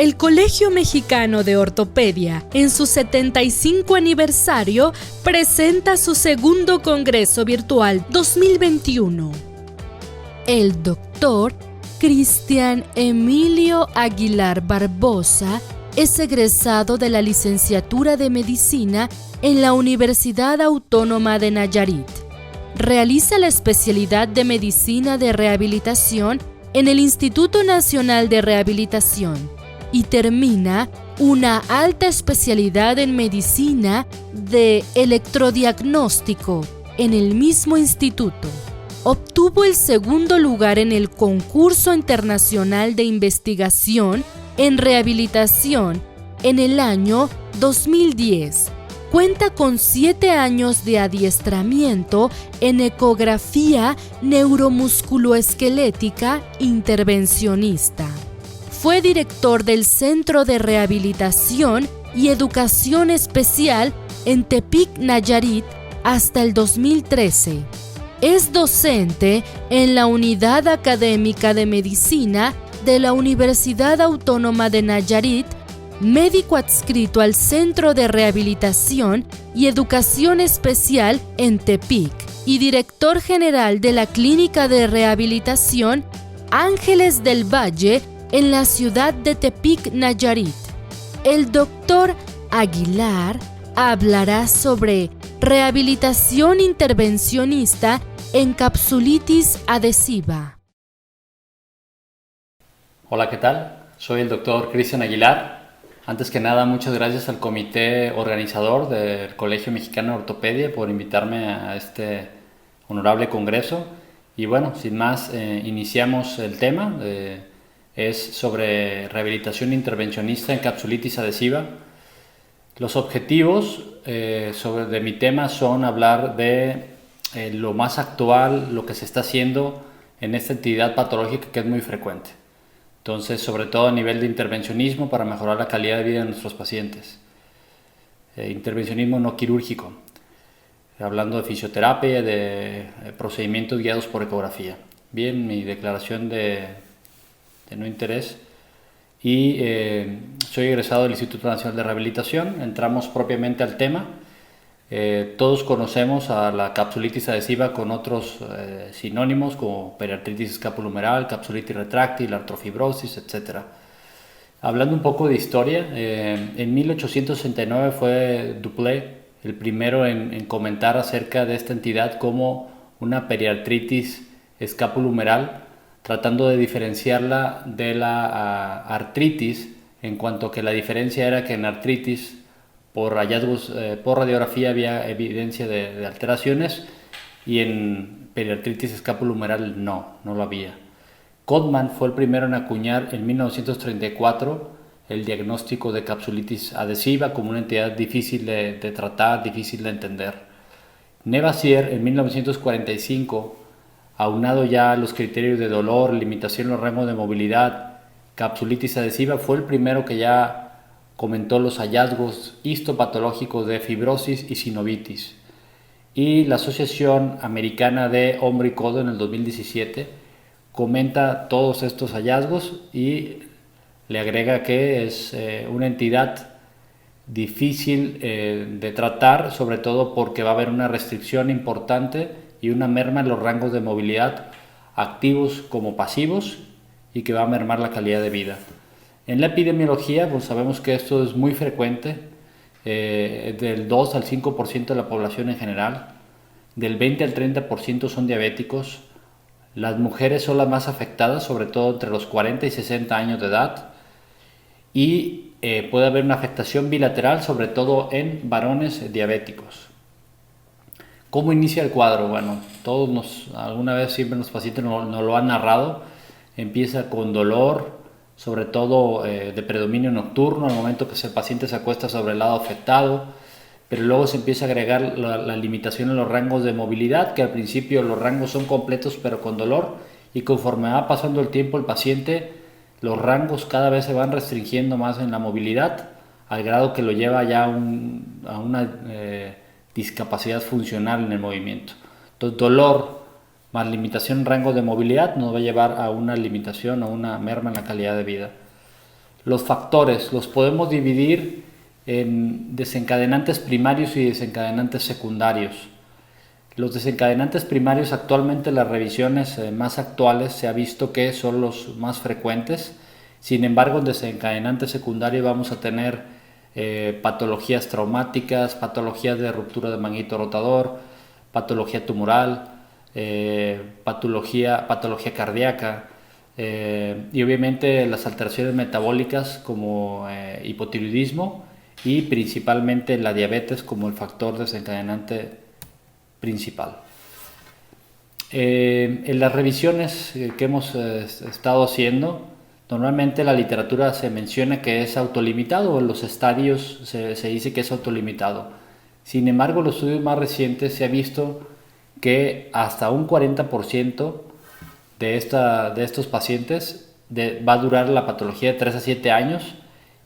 el Colegio Mexicano de Ortopedia, en su 75 aniversario, presenta su segundo Congreso Virtual 2021. El doctor Cristian Emilio Aguilar Barbosa es egresado de la licenciatura de Medicina en la Universidad Autónoma de Nayarit. Realiza la especialidad de Medicina de Rehabilitación en el Instituto Nacional de Rehabilitación y termina una alta especialidad en Medicina de Electrodiagnóstico en el mismo instituto. Obtuvo el segundo lugar en el Concurso Internacional de Investigación en Rehabilitación en el año 2010. Cuenta con 7 años de adiestramiento en ecografía neuromusculoesquelética intervencionista. Fue director del Centro de Rehabilitación y Educación Especial en Tepic, Nayarit, hasta el 2013. Es docente en la Unidad Académica de Medicina de la Universidad Autónoma de Nayarit, médico adscrito al Centro de Rehabilitación y Educación Especial en Tepic y director general de la Clínica de Rehabilitación Ángeles del Valle en la ciudad de Tepic, Nayarit. El doctor Aguilar hablará sobre rehabilitación intervencionista en capsulitis adhesiva. Hola, ¿qué tal? Soy el doctor Cristian Aguilar. Antes que nada, muchas gracias al comité organizador del Colegio Mexicano de Ortopedia por invitarme a este honorable congreso. Y bueno, sin más, iniciamos el tema. Es sobre rehabilitación intervencionista en capsulitis adhesiva. Los objetivos de mi tema son hablar de lo más actual, lo que se está haciendo en esta entidad patológica que es muy frecuente. Entonces, sobre todo a nivel de intervencionismo para mejorar la calidad de vida de nuestros pacientes. Intervencionismo no quirúrgico, hablando de fisioterapia, de procedimientos guiados por ecografía. Bien, mi declaración de no interés. Y soy egresado del Instituto Nacional de Rehabilitación. Entramos propiamente al tema. Todos conocemos a la capsulitis adhesiva con otros sinónimos como periartritis escapulohumeral, capsulitis retráctil, artrofibrosis, etc. Hablando un poco de historia, en 1869 fue Duplé el primero en comentar acerca de esta entidad como una periartritis escapulohumeral, tratando de diferenciarla de la artritis, en cuanto que la diferencia era que en artritis por hallazgos, por radiografía había evidencia de alteraciones y en periartritis escapulohumeral no lo había. Codman fue el primero en acuñar en 1934 el diagnóstico de capsulitis adhesiva como una entidad difícil de tratar, difícil de entender. Nevasier en 1945, aunado ya a los criterios de dolor, limitación en los rangos de movilidad, capsulitis adhesiva, fue el primero que ya comentó los hallazgos histopatológicos de fibrosis y sinovitis. Y la Asociación Americana de Hombro y Codo en el 2017 comenta todos estos hallazgos y le agrega que es una entidad difícil de tratar, sobre todo porque va a haber una restricción importante y una merma en los rangos de movilidad activos como pasivos y que va a mermar la calidad de vida. En la epidemiología, pues sabemos que esto es muy frecuente, del 2 al 5% de la población en general, del 20 al 30% son diabéticos, las mujeres son las más afectadas, sobre todo entre los 40 y 60 años de edad, y puede haber una afectación bilateral, sobre todo en varones diabéticos. ¿Cómo inicia el cuadro? Bueno, alguna vez siempre los pacientes nos lo han narrado. Empieza con dolor, sobre todo de predominio nocturno, al momento que el paciente se acuesta sobre el lado afectado, pero luego se empieza a agregar la limitación en los rangos de movilidad, que al principio los rangos son completos pero con dolor, y conforme va pasando el tiempo el paciente, los rangos cada vez se van restringiendo más en la movilidad, al grado que lo lleva ya a una discapacidad funcional en el movimiento. Entonces, dolor más limitación en rango de movilidad nos va a llevar a una limitación o una merma en la calidad de vida. los factores los podemos dividir en desencadenantes primarios y desencadenantes secundarios. Los desencadenantes primarios, actualmente las revisiones más actuales se ha visto que son los más frecuentes. Sin embargo, en desencadenantes secundarios vamos a tener patologías traumáticas, patologías de ruptura de manguito rotador, patología tumoral, patología cardíaca, y obviamente las alteraciones metabólicas como hipotiroidismo y principalmente la diabetes como el factor desencadenante principal. En las revisiones que hemos estado haciendo, normalmente la literatura se menciona que es autolimitado, en los estadios se dice que es autolimitado. Sin embargo, en los estudios más recientes se ha visto que hasta un 40% de estos pacientes va a durar la patología de 3 a 7 años,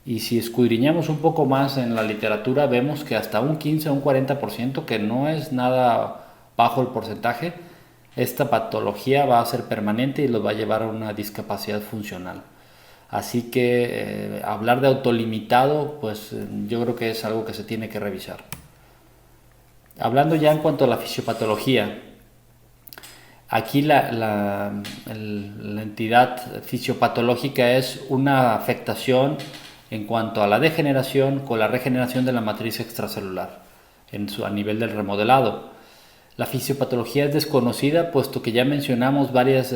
y si escudriñamos un poco más en la literatura vemos que hasta un 15 a un 40%, que no es nada bajo el porcentaje, esta patología va a ser permanente y los va a llevar a una discapacidad funcional. Así que hablar de autolimitado, pues yo creo que es algo que se tiene que revisar. Hablando ya en cuanto a la fisiopatología, aquí la entidad fisiopatológica es una afectación en cuanto a la degeneración con la regeneración de la matriz extracelular a nivel del remodelado. La fisiopatología es desconocida, puesto que ya mencionamos varias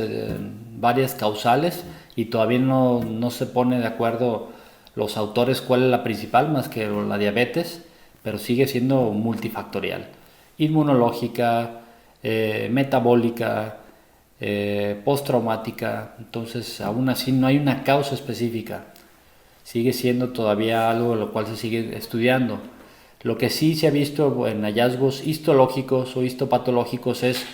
causales y todavía no se pone de acuerdo los autores cuál es la principal, más que la diabetes, pero sigue siendo multifactorial: inmunológica, metabólica, postraumática. Entonces, aún así no hay una causa específica, sigue siendo todavía algo lo cual se sigue estudiando. Lo que sí se ha visto en hallazgos histológicos o histopatológicos es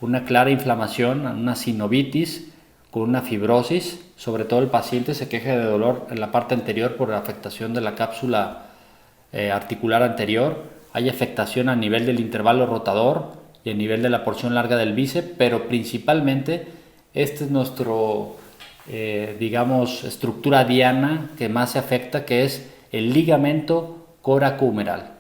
una clara inflamación, una sinovitis con una fibrosis. Sobre todo el paciente se queja de dolor en la parte anterior por la afectación de la cápsula articular anterior. Hay afectación a nivel del intervalo rotador y a nivel de la porción larga del bíceps, pero principalmente este es nuestro estructura diana que más se afecta, que es el ligamento coracohumeral.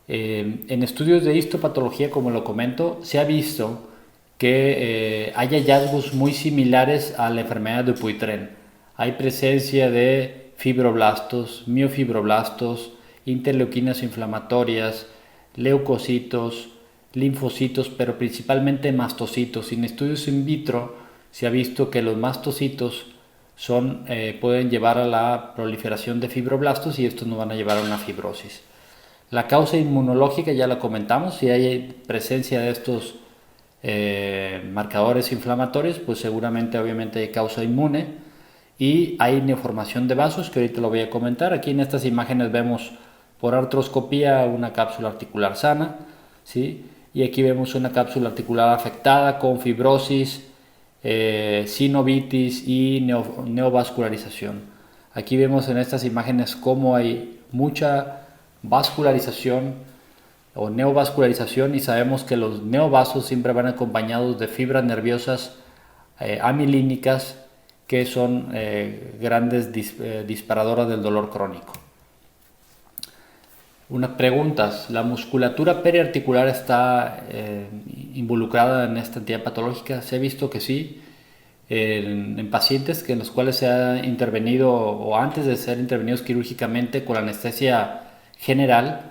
En estudios de histopatología, como lo comento, se ha visto que hay hallazgos muy similares a la enfermedad de Dupuytren. Hay presencia de fibroblastos, miofibroblastos, interleuquinas inflamatorias, leucocitos, linfocitos, pero principalmente mastocitos. En estudios in vitro se ha visto que los mastocitos pueden llevar a la proliferación de fibroblastos, y estos nos van a llevar a una fibrosis. La causa inmunológica ya la comentamos. Si hay presencia de estos marcadores inflamatorios, pues seguramente obviamente hay causa inmune, y hay neoformación de vasos, que ahorita lo voy a comentar. Aquí en estas imágenes vemos por artroscopía una cápsula articular sana, ¿sí? Y aquí vemos una cápsula articular afectada con fibrosis, sinovitis y neovascularización. Aquí vemos en estas imágenes cómo hay mucha vascularización o neovascularización, y sabemos que los neovasos siempre van acompañados de fibras nerviosas amilínicas, que son grandes disparadoras del dolor crónico. Unas preguntas: ¿la musculatura periarticular está involucrada en esta entidad patológica? Se ha visto que sí, en pacientes en los cuales se ha intervenido, o antes de ser intervenidos quirúrgicamente con anestesia general,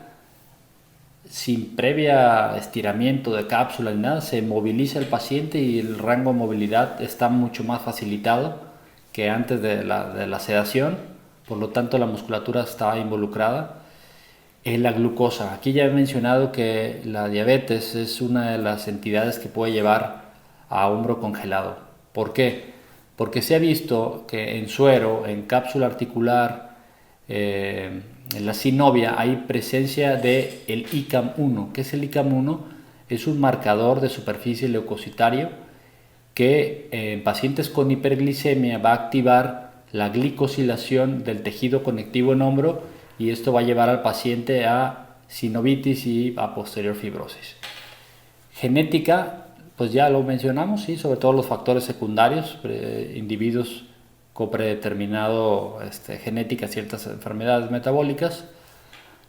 sin previa estiramiento de cápsula ni nada, se moviliza el paciente y el rango de movilidad está mucho más facilitado que antes de la sedación. Por lo tanto, la musculatura está involucrada. La glucosa: aquí ya he mencionado que la diabetes es una de las entidades que puede llevar a hombro congelado. ¿Por qué? Porque se ha visto que en suero, en cápsula articular, en la synovia, hay presencia de el ICAM1. ¿Qué es el ICAM1? Es un marcador de superficie leucocitario que en pacientes con hiperglicemia va a activar la glicosilación del tejido conectivo en hombro, y esto va a llevar al paciente a sinovitis y a posterior fibrosis. Genética, pues ya lo mencionamos, ¿sí? Sobre todo los factores secundarios, individuos predeterminado genética a ciertas enfermedades metabólicas.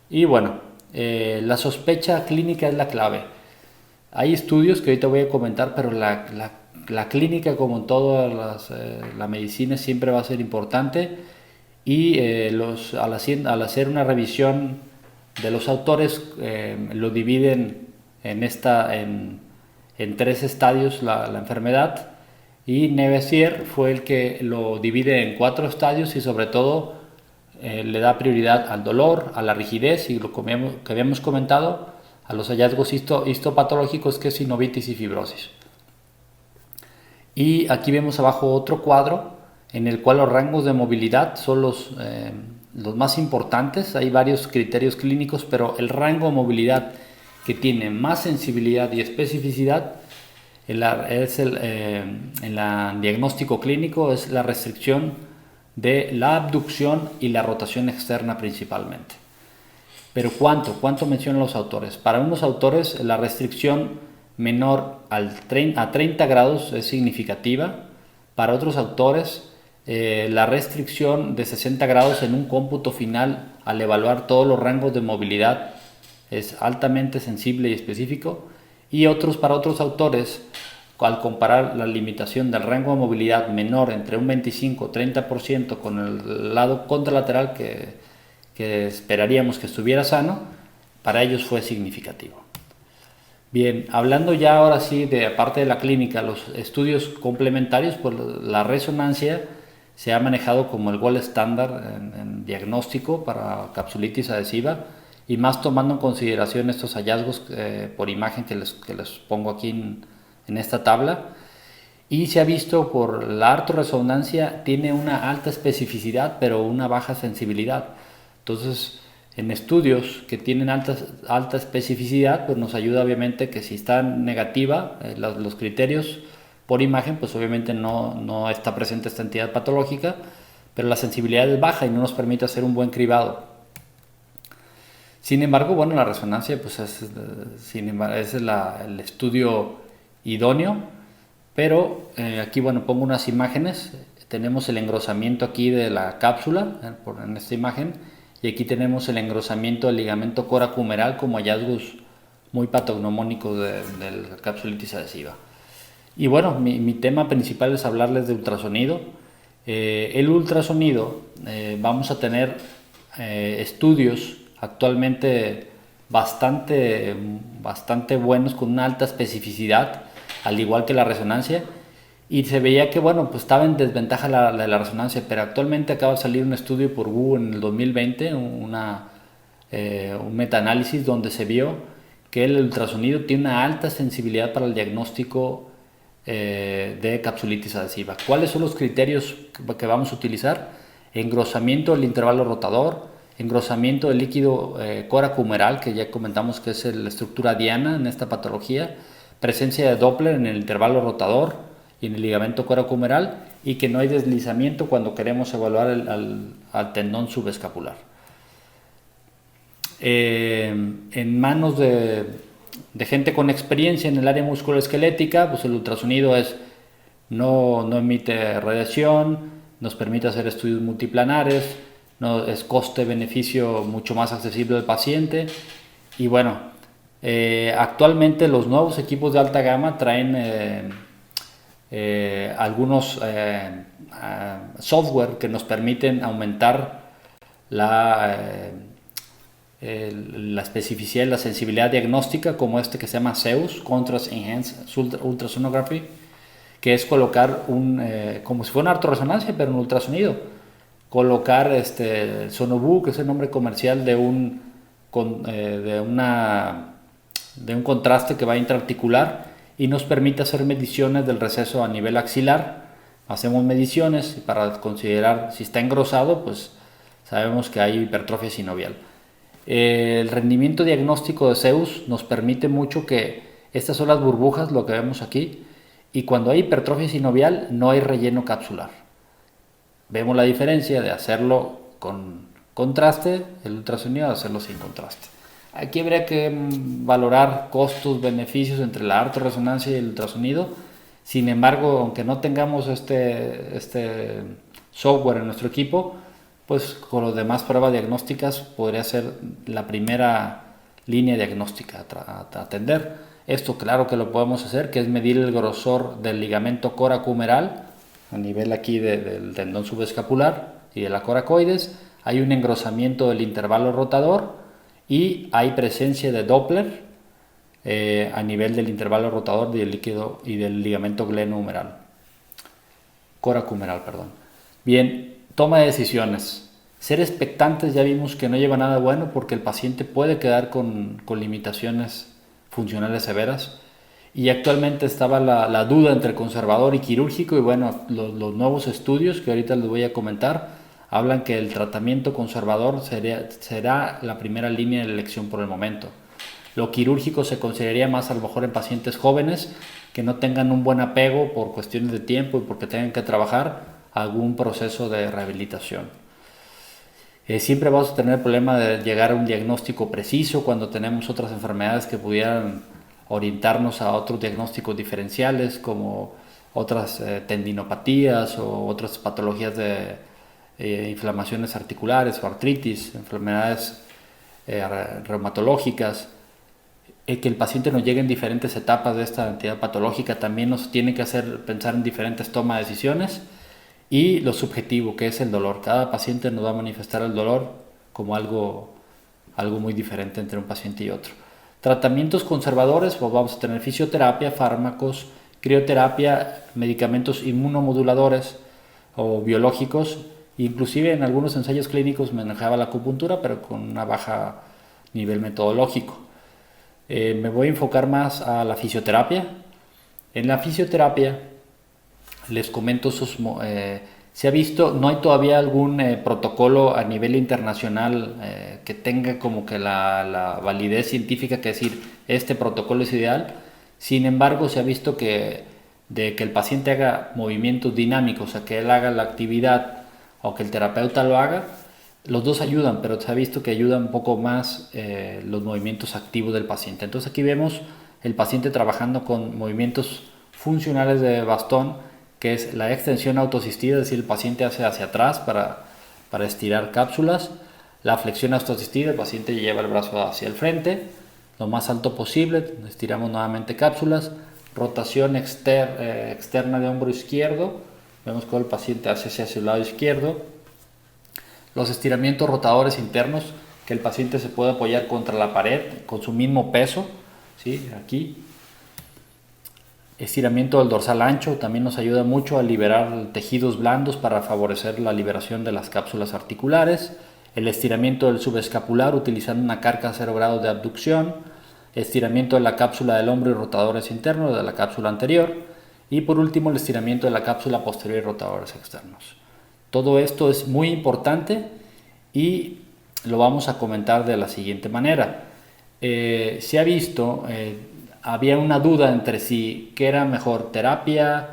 Y bueno, la sospecha clínica es la clave. Hay estudios que ahorita voy a comentar, pero la clínica, como en todas la medicina, siempre va a ser importante. Y al hacer una revisión de los autores, lo dividen en 3 estadios la enfermedad, y Nevesier fue el que lo divide en 4 estadios y sobre todo le da prioridad al dolor, a la rigidez y lo que habíamos comentado, a los hallazgos histopatológicos, que es sinovitis y fibrosis. Y aquí vemos abajo otro cuadro en el cual los rangos de movilidad son los más importantes. Hay varios criterios clínicos, pero el rango de movilidad que tiene más sensibilidad y especificidad en el diagnóstico clínico es la restricción de la abducción y la rotación externa principalmente. Pero ¿cuánto mencionan los autores? Para unos autores la restricción menor a 30 grados es significativa. Para otros autores la restricción de 60 grados en un cómputo final al evaluar todos los rangos de movilidad es altamente sensible y específico. Y para otros autores, al comparar la limitación del rango de movilidad menor entre un 25-30% con el lado contralateral que esperaríamos que estuviera sano, para ellos fue significativo. Bien, hablando ya ahora sí de, aparte de la clínica, los estudios complementarios, pues la resonancia se ha manejado como el gold estándar en diagnóstico para capsulitis adhesiva, y más tomando en consideración estos hallazgos por imagen que les pongo aquí en esta tabla. Y se ha visto por la artorresonancia tiene una alta especificidad pero una baja sensibilidad. Entonces, en estudios que tienen alta especificidad, pues nos ayuda obviamente que si está negativa los criterios por imagen, pues obviamente no está presente esta entidad patológica, pero la sensibilidad es baja y no nos permite hacer un buen cribado. Sin embargo, bueno, la resonancia pues es el estudio idóneo, pero aquí, bueno, pongo unas imágenes. Tenemos el engrosamiento aquí de la cápsula en esta imagen, y aquí tenemos el engrosamiento del ligamento coracumeral como hallazgos muy patognomónicos de la capsulitis adhesiva. Y bueno, mi tema principal es hablarles de ultrasonido. El ultrasonido, vamos a tener estudios actualmente bastante buenos con una alta especificidad, al igual que la resonancia, y se veía que bueno, pues estaba en desventaja la resonancia, pero actualmente acaba de salir un estudio por WHO en el 2020, un metaanálisis donde se vio que el ultrasonido tiene una alta sensibilidad para el diagnóstico de capsulitis adhesiva. ¿Cuáles son los criterios que vamos a utilizar? Engrosamiento del intervalo rotador, engrosamiento del líquido coracumeral, que ya comentamos que es la estructura diana en esta patología, presencia de Doppler en el intervalo rotador y en el ligamento coracumeral, y que no hay deslizamiento cuando queremos evaluar al tendón subescapular. En manos de gente con experiencia en el área musculoesquelética, pues el ultrasonido no emite radiación, nos permite hacer estudios multiplanares, es coste-beneficio mucho más accesible al paciente. Y bueno, actualmente los nuevos equipos de alta gama traen algunos software que nos permiten aumentar la especificidad y la sensibilidad diagnóstica, como este que se llama ZEUS, Contrast Enhanced Ultrasonography, que es colocar como si fuera una artorresonancia pero en ultrasonido, colocar Sonobu, que es el nombre comercial de un contraste que va intraarticular, y nos permite hacer mediciones del receso a nivel axilar. Hacemos mediciones y para considerar si está engrosado, pues sabemos que hay hipertrofia sinovial. El rendimiento diagnóstico de ZEUS nos permite mucho que estas son las burbujas, lo que vemos aquí, y cuando hay hipertrofia sinovial no hay relleno capsular. Vemos la diferencia de hacerlo con contraste, el ultrasonido, de hacerlo sin contraste. Aquí habría que valorar costos, beneficios entre la artorresonancia y el ultrasonido. Sin embargo, aunque no tengamos este software en nuestro equipo, pues con las demás pruebas diagnósticas podría ser la primera línea diagnóstica a atender. Esto claro que lo podemos hacer, que es medir el grosor del ligamento coracohumeral a nivel aquí del tendón subescapular y de la coracoides. Hay un engrosamiento del intervalo rotador y hay presencia de Doppler a nivel del intervalo rotador del líquido y del ligamento glenohumeral, coracohumeral, perdón. Bien, toma de decisiones. Ser expectantes ya vimos que no lleva nada bueno porque el paciente puede quedar con limitaciones funcionales severas. Y actualmente estaba la duda entre conservador y quirúrgico, y bueno, los nuevos estudios que ahorita les voy a comentar hablan que el tratamiento conservador será la primera línea de elección por el momento. Lo quirúrgico se consideraría más a lo mejor en pacientes jóvenes que no tengan un buen apego por cuestiones de tiempo y porque tengan que trabajar algún proceso de rehabilitación. Siempre vamos a tener el problema de llegar a un diagnóstico preciso cuando tenemos otras enfermedades que pudieran orientarnos a otros diagnósticos diferenciales como otras tendinopatías o otras patologías de inflamaciones articulares o artritis, enfermedades reumatológicas. Que el paciente nos llegue en diferentes etapas de esta entidad patológica también nos tiene que hacer pensar en diferentes tomas de decisiones. Y lo subjetivo, que es el dolor. Cada paciente nos va a manifestar el dolor como algo muy diferente entre un paciente y otro. Tratamientos conservadores, pues vamos a tener fisioterapia, fármacos, crioterapia, medicamentos inmunomoduladores o biológicos. Inclusive en algunos ensayos clínicos manejaba la acupuntura, pero con una baja nivel metodológico. Me voy a enfocar más a la fisioterapia. En la fisioterapia les comento, se ha visto, no hay todavía algún protocolo a nivel internacional que tenga como que la validez científica, que decir, este protocolo es ideal. Sin embargo, se ha visto que el paciente haga movimientos dinámicos, o sea, que él haga la actividad o que el terapeuta lo haga, los dos ayudan, pero se ha visto que ayudan un poco más los movimientos activos del paciente. Entonces aquí vemos el paciente trabajando con movimientos funcionales de bastón, que es la extensión autoasistida, es decir, el paciente hace hacia atrás para estirar cápsulas. La flexión autoasistida, el paciente lleva el brazo hacia el frente, lo más alto posible, estiramos nuevamente cápsulas. Rotación externa de hombro izquierdo, vemos que el paciente hace hacia el lado izquierdo. Los estiramientos rotadores internos, que el paciente se puede apoyar contra la pared con su mismo peso, ¿sí? Aquí. Estiramiento del dorsal ancho también nos ayuda mucho a liberar tejidos blandos para favorecer la liberación de las cápsulas articulares. El estiramiento del subescapular utilizando una carga a 0 grados de abducción. Estiramiento de la cápsula del hombro y rotadores internos de la cápsula anterior. Y por último el estiramiento de la cápsula posterior y rotadores externos. Todo esto es muy importante y lo vamos a comentar de la siguiente manera. Se ha visto, había una duda entre si qué era mejor, terapia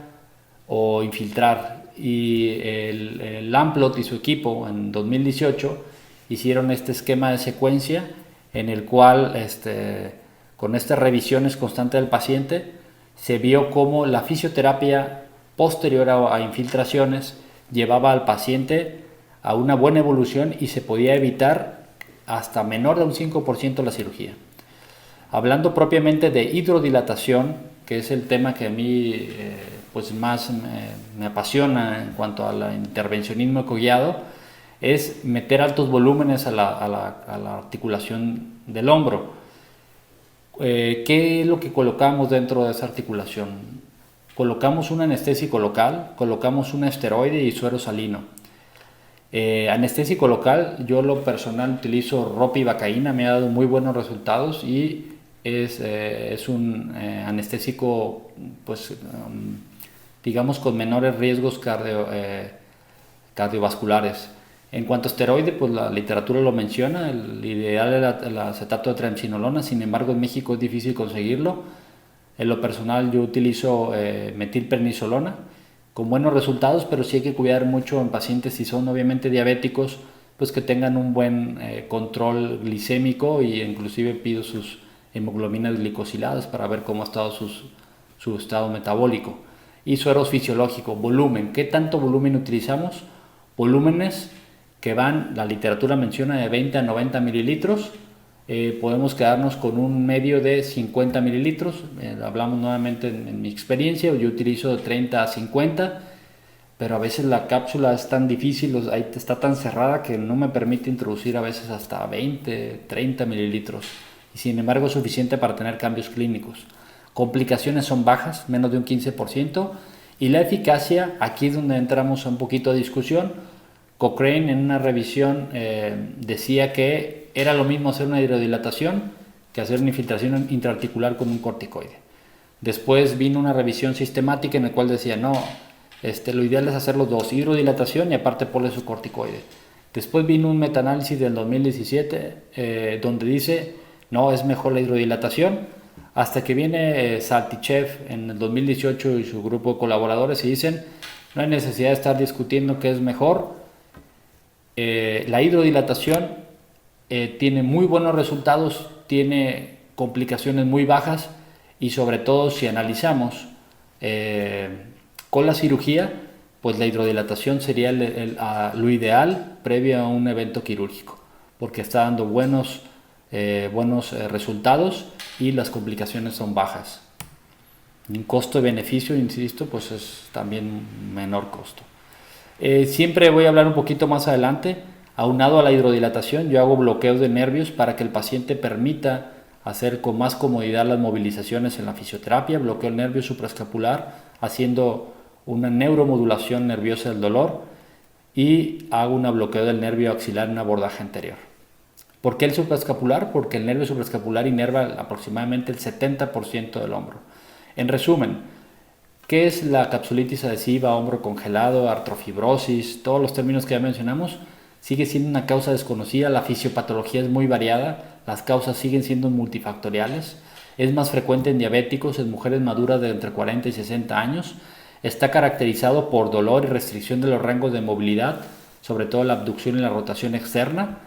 o infiltrar, y el Lamplot y su equipo en 2018 hicieron este esquema de secuencia en el cual con estas revisiones constantes del paciente se vio cómo la fisioterapia posterior a infiltraciones llevaba al paciente a una buena evolución y se podía evitar hasta menor de un 5% la cirugía. Hablando propiamente de hidrodilatación, que es el tema que a mí pues más me apasiona en cuanto al intervencionismo ecoguiado, es meter altos volúmenes a la articulación del hombro. ¿Qué es lo que colocamos dentro de esa articulación? Colocamos un anestésico local, colocamos un esteroide y suero salino. Anestésico local, yo lo personal utilizo ropivacaína, me ha dado muy buenos resultados y es un anestésico, pues, digamos, con menores riesgos cardiovasculares. En cuanto a esteroide, pues la literatura lo menciona, el ideal es el acetato de triamcinolona, sin embargo en México es difícil conseguirlo. En lo personal yo utilizo metilprednisolona con buenos resultados, pero sí hay que cuidar mucho en pacientes si son obviamente diabéticos, pues que tengan un buen control glicémico, y inclusive pido sus hemoglobinas glicosiladas para ver cómo ha estado su estado metabólico. y sueros fisiológico, volumen. ¿Qué tanto volumen utilizamos? Volúmenes que van, la literatura menciona de 20 a 90 mililitros. Podemos quedarnos con un medio de 50 mililitros. Hablamos nuevamente en mi experiencia, yo utilizo de 30 a 50, pero a veces la cápsula es tan difícil, ahí está tan cerrada que no me permite introducir a veces hasta 20, 30 mililitros. Y sin embargo es suficiente para tener cambios clínicos. Complicaciones son bajas, menos de un 15%. Y la eficacia, aquí es donde entramos un poquito a discusión. Cochrane en una revisión decía que era lo mismo hacer una hidrodilatación que hacer una infiltración intraarticular con un corticoide. Después vino una revisión sistemática en la cual decía, no, lo ideal es hacer los dos, hidrodilatación y aparte ponle su corticoide. Después vino un metaanálisis del 2017 donde dice, no, es mejor la hidrodilatación, hasta que viene Saltychev en el 2018 y su grupo de colaboradores y dicen, no hay necesidad de estar discutiendo qué es mejor. La hidrodilatación tiene muy buenos resultados, tiene complicaciones muy bajas y sobre todo si analizamos con la cirugía, pues la hidrodilatación sería lo ideal previo a un evento quirúrgico, porque está dando buenos resultados y las complicaciones son bajas. Un costo de beneficio, insisto, pues es también menor costo. Siempre voy a hablar un poquito más adelante. Aunado a la hidrodilatación, yo hago bloqueos de nervios para que el paciente permita hacer con más comodidad las movilizaciones en la fisioterapia. Bloqueo el nervio supraescapular haciendo una neuromodulación nerviosa del dolor y hago un bloqueo del nervio axilar en un abordaje anterior. ¿Por qué el supraescapular? Porque el nervio supraescapular inerva aproximadamente el 70% del hombro. En resumen, ¿qué es la capsulitis adhesiva, hombro congelado, artrofibrosis? Todos los términos que ya mencionamos sigue siendo una causa desconocida, la fisiopatología es muy variada, las causas siguen siendo multifactoriales, es más frecuente en diabéticos, en mujeres maduras de entre 40 y 60 años, está caracterizado por dolor y restricción de los rangos de movilidad, sobre todo la abducción y la rotación externa.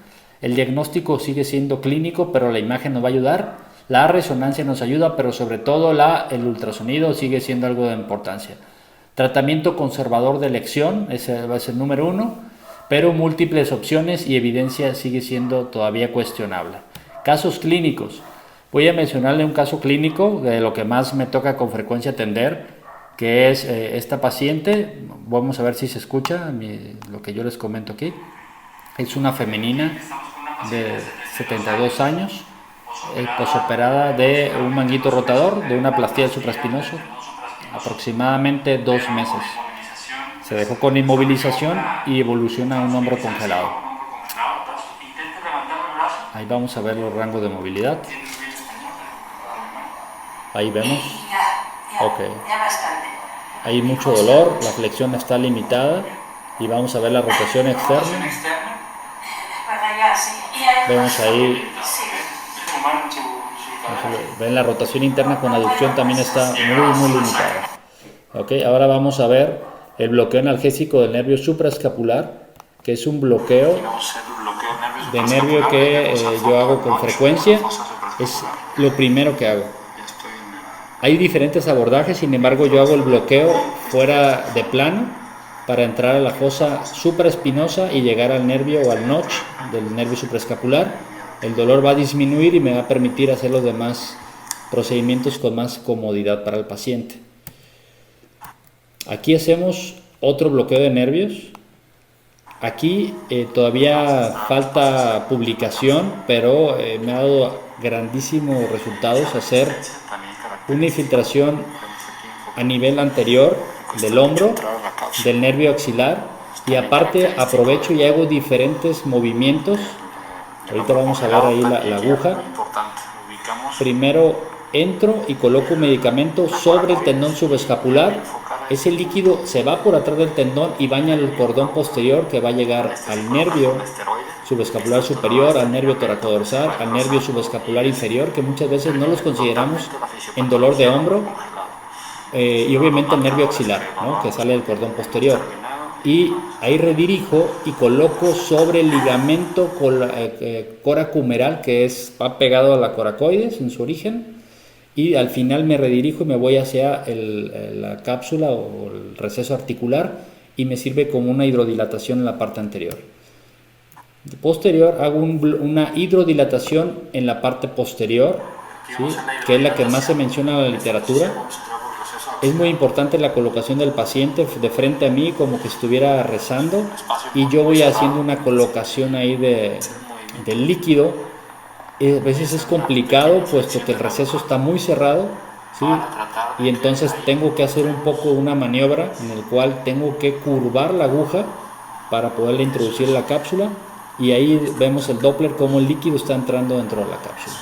El diagnóstico sigue siendo clínico, pero la imagen nos va a ayudar. La resonancia nos ayuda, pero sobre todo el ultrasonido sigue siendo algo de importancia. Tratamiento conservador de elección, ese va a ser el número 1, pero múltiples opciones y evidencia sigue siendo todavía cuestionable. Casos clínicos. Voy a mencionarle un caso clínico de lo que más me toca con frecuencia atender, que es esta paciente. Vamos a ver si se escucha lo que yo les comento aquí. Es una femenina de 72 años, posoperada de un manguito rotador, de una plastía supraespinoso, aproximadamente 2 meses. Se dejó con inmovilización y evoluciona a un hombro congelado. Ahí vamos a ver los rangos de movilidad. Ahí vemos. Ok. Hay mucho dolor, la flexión está limitada y vamos a ver la rotación externa. Vemos ahí, ven la rotación interna con aducción también está muy limitada. Okay, ahora vamos a ver el bloqueo analgésico del nervio supraescapular, que es un bloqueo de nervio que yo hago con frecuencia, es lo primero que hago. Hay diferentes abordajes, sin embargo yo hago el bloqueo fuera de plano para entrar a la fosa supraespinosa y llegar al nervio o al notch del nervio supraescapular. El dolor va a disminuir y me va a permitir hacer los demás procedimientos con más comodidad para el paciente. Aquí hacemos otro bloqueo de nervios. Aquí todavía falta publicación, pero me ha dado grandísimos resultados hacer una infiltración a nivel anterior del hombro, del nervio axilar, y aparte aprovecho y hago diferentes movimientos. Ahorita vamos a ver ahí la aguja. Primero entro y coloco un medicamento sobre el tendón subescapular. Ese líquido se va por atrás del tendón y baña el cordón posterior que va a llegar al nervio subescapular superior, al nervio toracodorsal, al nervio subescapular inferior, que muchas veces no los consideramos en dolor de hombro, y obviamente el nervio axilar, ¿no?, que sale del cordón posterior. Y ahí redirijo y coloco sobre el ligamento coracumeral, que va pegado a la coracoides en su origen, y al final me redirijo y me voy hacia la cápsula o el receso articular y me sirve como una hidrodilatación en la parte anterior. Posterior hago una hidrodilatación en la parte posterior, ¿sí? Que es la que más se menciona en la literatura. Es muy importante la colocación del paciente de frente a mí, como que estuviera rezando, y yo voy haciendo una colocación ahí del líquido. A veces es complicado puesto que el receso está muy cerrado, ¿sí? Y entonces tengo que hacer un poco una maniobra en el cual tengo que curvar la aguja para poderla introducir en la cápsula, y ahí vemos el Doppler como el líquido está entrando dentro de la cápsula.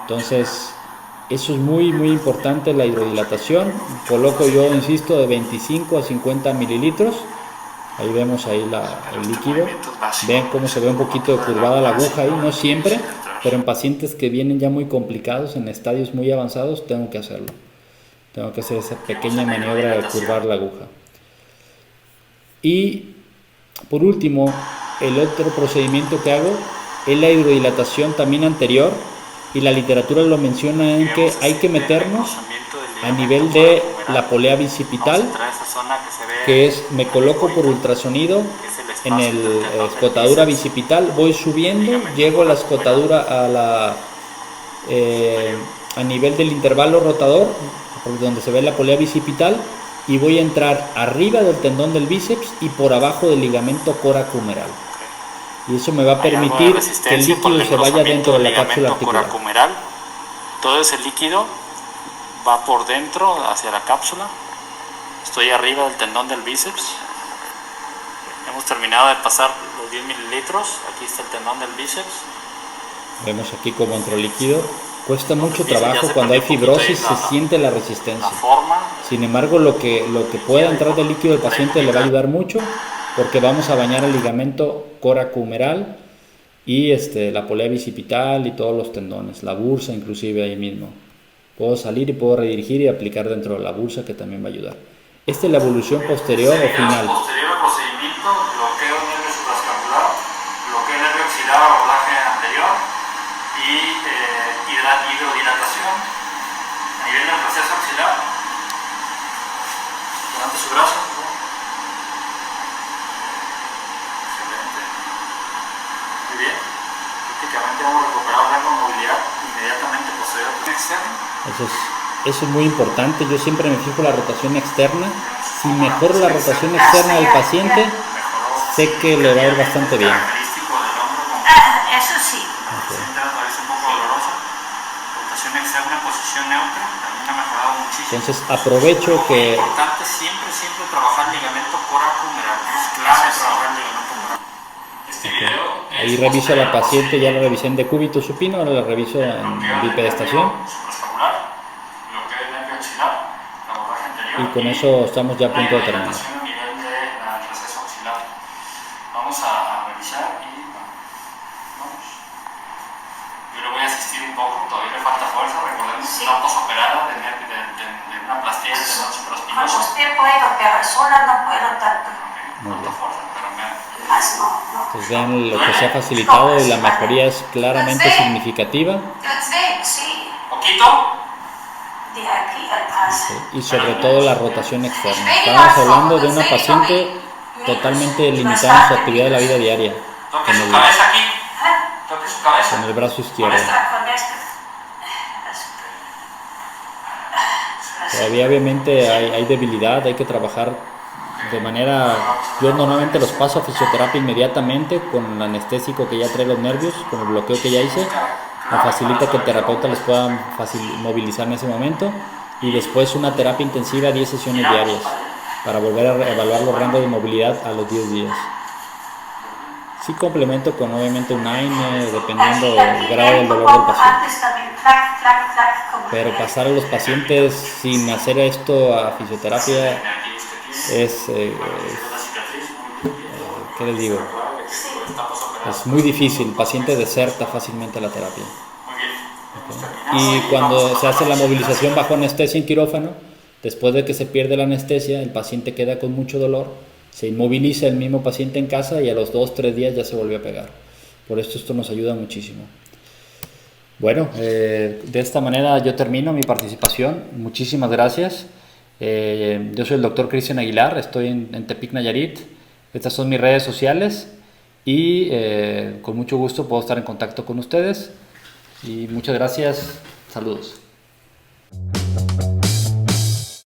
Entonces eso es muy importante, la hidrodilatación. Coloco yo, insisto, de 25 a 50 mililitros. Ahí vemos ahí el líquido. Ven cómo se ve un poquito curvada la aguja ahí, no siempre, pero en pacientes que vienen ya muy complicados, en estadios muy avanzados, tengo que hacerlo. Tengo que hacer esa pequeña maniobra de curvar la aguja. Y por último, el otro procedimiento que hago es la hidrodilatación también anterior, y la literatura lo menciona en que hay que meternos a nivel de la polea bicipital, que es, me coloco por ultrasonido en la escotadura bicipital, voy subiendo, llego a la escotadura a nivel del intervalo rotador, donde se ve la polea bicipital, y voy a entrar arriba del tendón del bíceps y por abajo del ligamento coracohumeral. Y eso me va a permitir que el líquido se vaya dentro de la cápsula articular. Todo ese líquido va por dentro hacia la cápsula. Estoy arriba del tendón del bíceps. Hemos terminado de pasar los 10 mililitros. Aquí está el tendón del bíceps. Vemos aquí cómo entró el líquido. Cuesta mucho trabajo, cuando hay fibrosis se siente la resistencia. Sin embargo, lo que pueda entrar del líquido del paciente le va a ayudar mucho, porque vamos a bañar el ligamento coracohumeral y la polea bicipital y todos los tendones, la bursa inclusive ahí mismo. Puedo salir y puedo redirigir y aplicar dentro de la bursa, que también va a ayudar. Esta es la evolución posterior o final. Posterior al procedimiento, bloqueo nervio supraescapular, bloqueo nervio axilar o rodaje anterior y hidrodilatación a nivel del proceso axilar. Levante su brazo. Prácticamente hemos recuperado rango de movilidad inmediatamente posterior a la externa. Eso es muy importante. Yo siempre me fijo la rotación externa. Si mejoro la rotación externa del paciente, sé que le va a ir bastante bien. Eso sí. Okay. Parece un poco dolorosa. Rotación externa en posición neutra también ha mejorado muchísimo. Entonces aprovecho que... Es importante siempre trabajar el ligamento coracohumeral. Es clave trabajar el ligamento coracohumeral. Ahí reviso a la paciente, ya la revisé en decúbito supino, ahora la reviso en bipedestación. Y con eso estamos ya a punto de terminar. Vamos a revisar y vamos. Yo le voy a asistir un poco, todavía le falta fuerza. Recordemos que está posoperada de una plastilla del tendón supraespinoso. Usted puede, pero sola no puedo tanto. Falta fuerza, pero pues vean lo que se ha facilitado, y la mejoría es claramente significativa. ¿Poquito? Y sobre todo la rotación externa. Estamos hablando de una paciente totalmente limitada en su actividad de la vida diaria, Toque su cabeza aquí. Toque su cabeza. con el brazo izquierdo. Todavía obviamente hay debilidad, hay que trabajar de manera... Yo normalmente los paso a fisioterapia inmediatamente con el anestésico que ya trae los nervios, con el bloqueo que ya hice. Me facilita que el terapeuta les pueda movilizar en ese momento, y después una terapia intensiva, 10 sesiones diarias, para volver a evaluar los rangos de movilidad a los 10 días. Sí complemento con obviamente un AINE, dependiendo del grado del dolor del paciente. Pero pasar a los pacientes sin hacer esto a fisioterapia es, ¿qué les digo? Es muy difícil, el paciente deserta fácilmente la terapia. Okay. Y cuando se hace la movilización bajo anestesia en quirófano, después de que se pierde la anestesia, el paciente queda con mucho dolor, se inmoviliza el mismo paciente en casa y a los 2-3 días ya se volvió a pegar. Por esto nos ayuda muchísimo. Bueno, de esta manera yo termino mi participación. Muchísimas gracias. Yo soy el doctor Cristian Aguilar, estoy en Tepic, Nayarit. Estas son mis redes sociales y con mucho gusto puedo estar en contacto con ustedes. Y muchas gracias. Saludos.